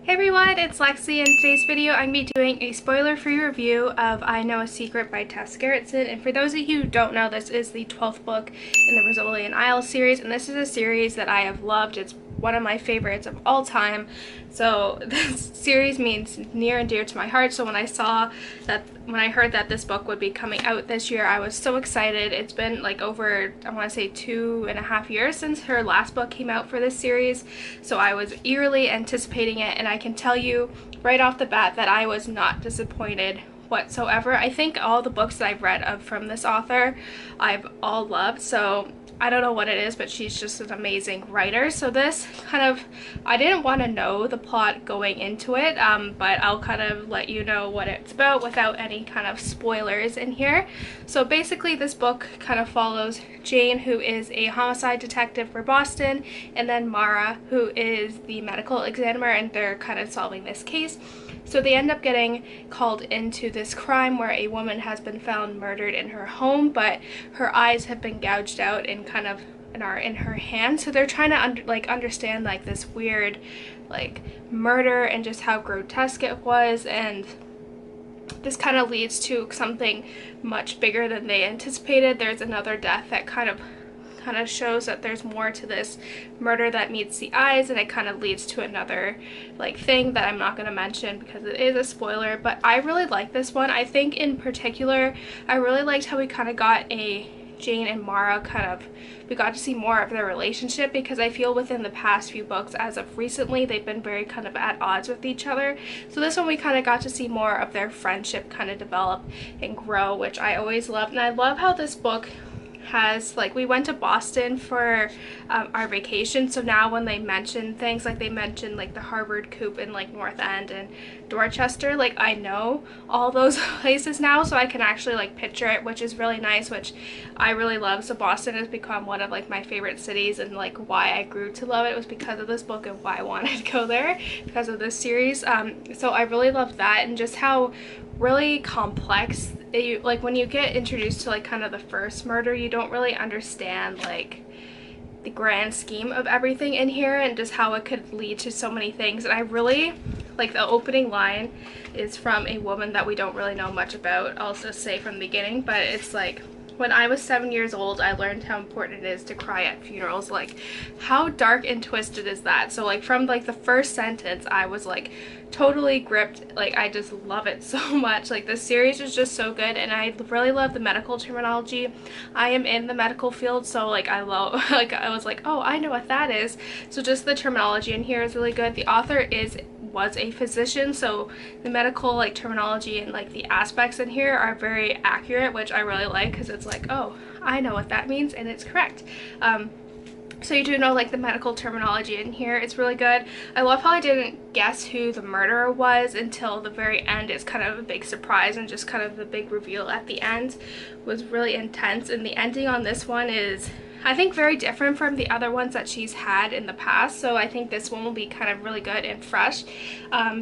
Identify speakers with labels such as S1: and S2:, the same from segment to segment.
S1: Hey everyone, it's Lexie. In today's video I'm going to be doing a spoiler-free review of I Know a Secret by Tess Gerritsen. And for those of you who don't know, this is the 12th book in the Lexie and I series, and this is a series that I have loved. It's one of my favorites of all time. So this series means near and dear to my heart. So when I heard that this book would be coming out this year, I was so excited. It's been like over, I want to say 2.5 years since her last book came out for this series. So I was eagerly anticipating it, and I can tell you right off the bat that I was not disappointed whatsoever. I think all the books that I've read from this author I've all loved. So I don't know what it is, but she's just an amazing writer. So this kind of, I didn't want to know the plot going into it, but I'll kind of let you know what it's about without any kind of spoilers in here. So basically this book kind of follows Jane, who is a homicide detective for Boston, and then Mara, who is the medical examiner, and they're kind of solving this case. So they end up getting called into this crime where a woman has been found murdered in her home, but her eyes have been gouged out and kind of are in her hand. So they're trying to understand like this weird like murder and just how grotesque it was, and this kind of leads to something much bigger than they anticipated. There's another death that kind of shows that there's more to this murder that meets the eyes, and it kind of leads to another like thing that I'm not going to mention because it is a spoiler. But I really like this one. I think in particular I really liked how we kind of got a Jane and Mara we got to see more of their relationship, because I feel within the past few books as of recently they've been very kind of at odds with each other. So this one we kind of got to see more of their friendship kind of develop and grow, which I always loved. And I love how this book has, like, we went to Boston for our vacation, so now when they mention things, like they mention like the Harvard Coop in like North End and Dorchester, like I know all those places now, so I can actually like picture it, which is really nice, which I really love. So Boston has become one of like my favorite cities, and like why I grew to love it was because of this book and why I wanted to go there because of this series. So I really love that, and just how really complex like when you get introduced to like kind of the first murder, you don't really understand like the grand scheme of everything in here and just how it could lead to so many things. And I really like the opening line is from a woman that we don't really know much about, I'll just say from the beginning, but it's like, when I was 7 years old, I learned how important it is to cry at funerals. Like, how dark and twisted is that? So like from like the first sentence, I was like totally gripped. Like, I just love it so much. Like, this series is just so good, and I really love the medical terminology. I am in the medical field, so like I love like I was like, oh, I know what that is. So just the terminology in here is really good. The author was a physician, so the medical like terminology and like the aspects in here are very accurate, which I really like, because it's like, oh, I know what that means and it's correct. So you do know like the medical terminology in here. It's really good. I love how I didn't guess who the murderer was until the very end. It's kind of a big surprise, and just kind of the big reveal at the end was really intense. And the ending on this one is, I think, very different from the other ones that she's had in the past. So I think this one will be kind of really good and fresh.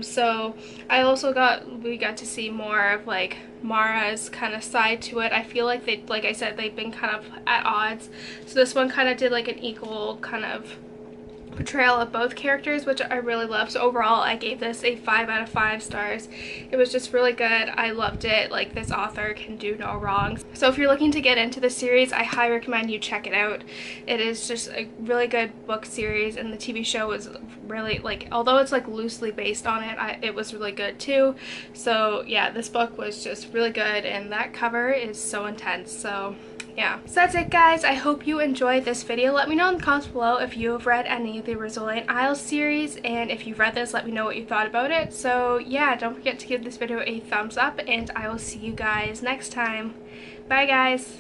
S1: So I also we got to see more of like Mara's kind of side to it. I feel like like I said, they've been kind of at odds. So this one kind of did like an equal kind of portrayal of both characters, which I really love. So overall I gave this a 5 out of 5 stars. It was just really good. I loved it. Like, this author can do no wrong. So if you're looking to get into the series, I highly recommend you check it out. It is just a really good book series, and the TV show was really, like, although it's like loosely based on it, it was really good too. So yeah, this book was just really good, and that cover is so intense. So yeah, so that's it guys. I hope you enjoyed this video. Let me know in the comments below if you have read any of the Lexie and I series, and if you've read this, let me know what you thought about it. So yeah, don't forget to give this video a thumbs up, and I will see you guys next time. Bye guys.